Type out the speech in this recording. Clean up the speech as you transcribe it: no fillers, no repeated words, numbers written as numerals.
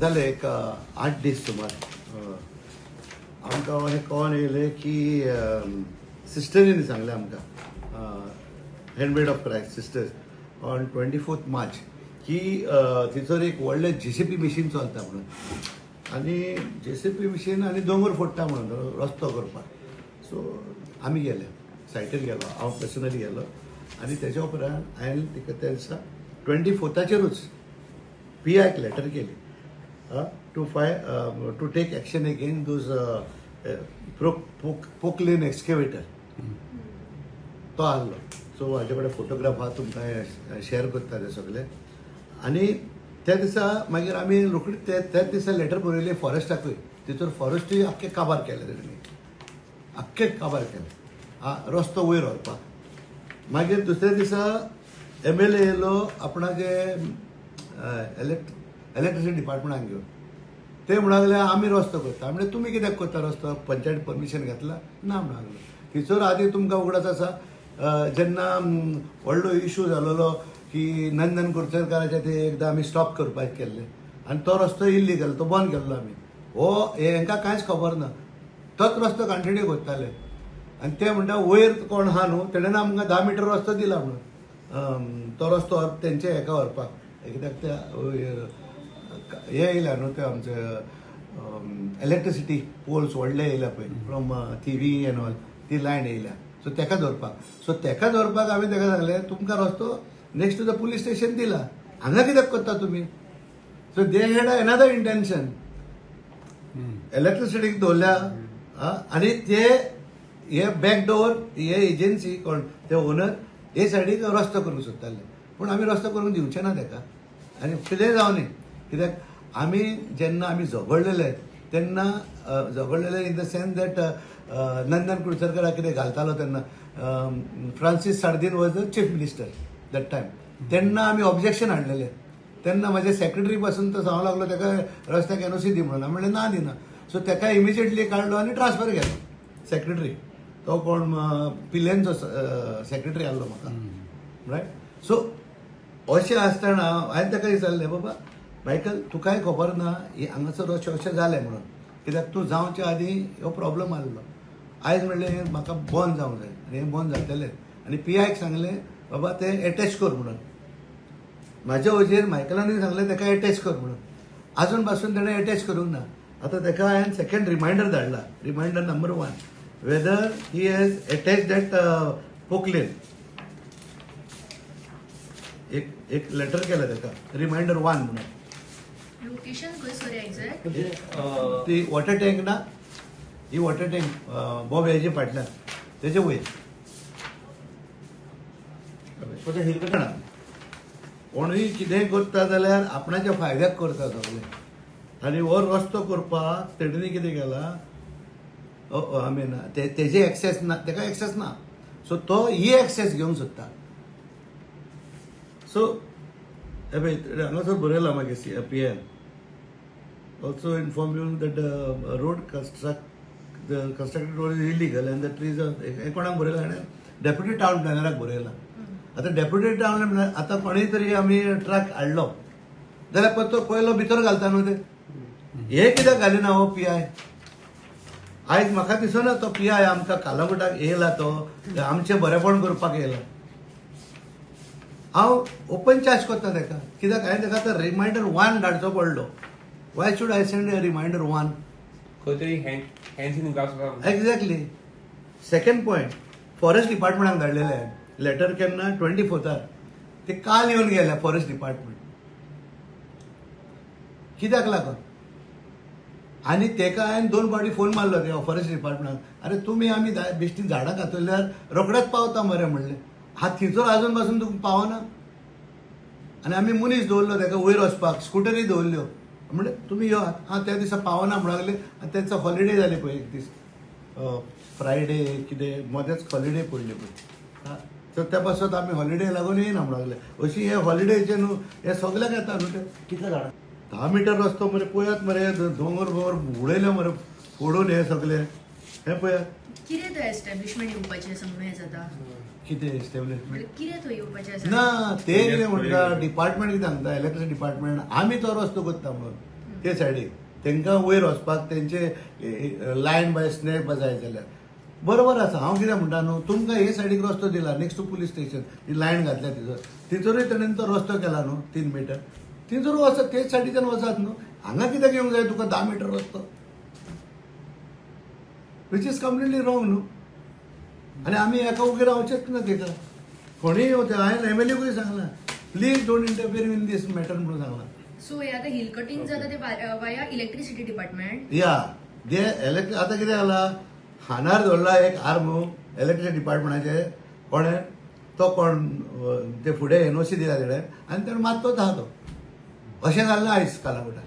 जाले एक 8 दीस सुमार आमकां हे कळोन येयलें की सिस्टरींनी सांगलें आमकां handmade of Christ sisters on 24 March की थंयसर एक व्हडलें JCB मशीन चलता म्हणून आनी JCB मशीन आनी दोंगर फोडटा म्हणून रस्तो करपाक. सो आमी गेले सायटीर गेलो, हांव पर्सनली गेलो आनी तेच्या उपरांत हांवें तिका त्या दिसा 24 PIक लेटर केली to take action against those Poclain excavator. तो आहलो. सो हाजे कडेन फोटोग्राफ आहा, तुमकां शेअर करता ते सगळे. आनी त्या दिसा मागीर आमी रोखडी त्याच दिसा लेटर बरयली फॉरेस्टाकूय. तितूर फॉरेस्टूय आख्खे काबार केले तेणी, आख्खे काबार केले रस्तो वयर व्हरपाक. मागीर दुसऱ्या दिसा MLA येयलो आपणाचे इलेक्ट्रिसिटी डिपार्टमेंटाक घेवन. ते म्हणूंक लागले आमी रस्तो करता. म्हणजे तुमी कित्याक करता रस्तो, पंचायत परमिशन घेतला ना म्हणूंक लागलो. थंयसर आदी तुमकां उगडास आसा जेन्ना व्हडलो इश्यू जालोलो की नंदन कुडचरकाराचे ते एकदां आमी स्टॉप करपाक केल्ले आनी तो रस्तो इल्लीगल, तो बंद केल्लो आमी. हेंकां कांयच खबर ना, तोच रस्तो कंटिन्यू करताले. आनी ते म्हणटा वयर कोण आहा न्हू तेणेन आमकां 10 मीटर रस्तो दिला म्हणून तो रस्तो तेंचे हेका व्हरपाक. कित्याक ते हे येयल्या न्हू ते आमचे इलेक्ट्रिसिटी पोल्स व्हडले येयल्या पळय फ्रॉम TV एन ऑल, ती लायन येयल्या. सो तेका धरपाक हांवें तेका सांगलें तुमकां रस्तो next to the police station दिला, हांगा कित्याक करता तुमी. So they had another intention. इलेक्ट्रिसिटीक दवरल्या आनी ते हे बॅकडोर हे एजन्सी कोण ते ओनर हे सायडीक रस्तो करूंक सोदताले. पूण आमी रस्तो करूंक दिवचे ना तेका. आनी कितेंय जावं न्ही, कित्याक आमी जेन्ना आमी झगडलेले तेन्ना झगडलेले in the sense that Nandan कुडचरकाराक कितें घालतालो तेन्ना Francis Sardinha was the chief minister that time. तेन्ना आमी ऑब्जेक्शन हाडलेले. तेन्ना म्हाजे सेक्रेटरी पासून तो सांगूंक लागलो तेका रस्त्याक NOC दी म्हणून. हांवें म्हणलें ना दिना. सो तेका इमिजिएटली काडलो आनी ट्रान्सफर केलो सेक्रेटरी. तो कोण पिलेंचो सेक्रेटरी आहलो म्हाका, रायट. सो अशें आसतना हांवें ताका विचारलें बाबा मायकल तुकाय खबर ना हांगासर अशें जालें म्हणून, कित्याक तूं जावच्या आदीं हो प्रॉब्लम आहलो. आयज म्हणलें म्हाका बंद जावंक जाय आनी हें बंद जातलें. आनी PIक सांगलें बाबा तें एटॅच कर म्हणून. म्हाज्या वजेर मायकलांनी सांगलें ताका एटॅच कर म्हणून. आजून पासून ताणें एटॅच करूंक ना. आतां ताका हांवें सेकंड रिमांयडर धाडला, reminder number 1 whether he has attached that Poclain. एक लेटर केलं ताका रिमाइंडर 1 म्हणून. लोकेशन खंय सर एक्झॅक्ट? ती वॉटर टँक ना, ही वॉटर टँक बॉब हेजे फाटल्यान तेजे वयर कोणूय कितेंय करता जाल्यार आपणाच्या फायद्याक करता सगळें. आनी हो रस्तो करपाक तेणें कितें केलां आय मीन तेजे एक्सेस ना, तेका एक्सेस ना. सो तो ही एक्सेस घेवंक सोदता. सो हांगासर बरयलां मागीर PIन also inform you that road constructed road is illegal and the trees. हे कोणाक बरयलां हाणें? डेप्युटी टावन प्लॅनराक बरयलां. आतां डेप्युटी टावन प्लॅनर आतां कोणीय तरी आमी ट्रक हाडलो जाल्यार तो पयलो भितर घालता न्हू ते. हे कित्याक घालिना हो PI? आयज म्हाका दिसना तो PI आमकां कालागुटाक येयला, तो आमचें बरेपण करपाक येयला. हांव ओपन चार्ज करता ताका, कित्याक हांवें ताका आतां रिमांयडर 1 धाडचो पडलो. Why should I send a reminder 1? खंय तरी हँड एक्झॅक्टली. सेकंड पॉयंट, फॉरेस्ट डिपार्टमेंटाक धाडलेले लेटर केन्ना 24 ते काल येवन गेल्या फॉरेस्ट डिपार्टमेंट. कित्याक लागून? आनी तेका हांवें 2 फावटी फोन मारलो ते फॉरेस्ट डिपार्टमेंटाक. अरे तुमी आमी बेश्टी झाडां घातल्यार रोखडेच पावता मरे म्हणलें. थंयसर आजून पासून तुका पावना. आनी आमी मनीस दवरलो तेका वयर वचपाक, स्कुटरी दवरल्यो. म्हणजे तुमी यो त्या दिसा पावना म्हणूंक लागले. आनी तेंचो हॉलिडे जाली पळय एक दीस, फ्रायडे कितें मदेंच हॉलिडे पडली पळय. सो त्या पासत आमी हॉलिडे लागून येयना म्हणूंक लागले. अशी हे हॉलिडेचे न्हू हे सगळ्याक येता न्हू ते. कितें झाडां 10 मीटर रस्तो मरे पळयात मरे, दोंगर उडयले मरे फोडून हे सगळे. हे पळयात कितें तो एस्टॅब्लिशमेंट येवपाचें समज हें जाता? कितें एस्टॅब्लिशमेंट म्हणजे कितें तो येवपाचें आसा? ना ते कितें म्हणटा डिपार्टमेंट कितें सांगता इलेक्ट्रिसिटी डिपार्टमेंट आमी तो रस्तो करता म्हणून. ते सायडीक तांकां वयर वचपाक तेंचे लायन बाय स्नॅप जाय जाल्यार बरोबर आसा. हांव कितें म्हणटा न्हू, तुमकां हे सायडीक रस्तो दिला नेक्स्ट टू पुलीस स्टेशन, ही लायन घातल्या तितूरूय ताणें तो रस्तो केला न्हू 3 मीटर, तितूर वचत तेच सायडीच्यान वचात न्हू. हांगा कित्याक येवंक जाय तुका 10 मीटर रस्तो, विच इज कम्प्लिटली रॉंग न्हू. आनी आमी एका उगी रावचेच ना तेका. कोणीय हांवें MLA सांगलां please don't interfere in this matter म्हणून सांगलां. सो हे आता हिल कटिंग जाता ते वाया इलेक्ट्रिसिटी डिपार्टमेंट. या जे आतां कितें जाला, हानार दवरला एक आर्म इलेक्ट्रिसिटी डिपार्टमेंटाचे, कोणें तो कोण ते फुडें NOC दिला तेणें, आनी ताणें मात तो आहा तो. अशें जाल्लें आयज कालावटा.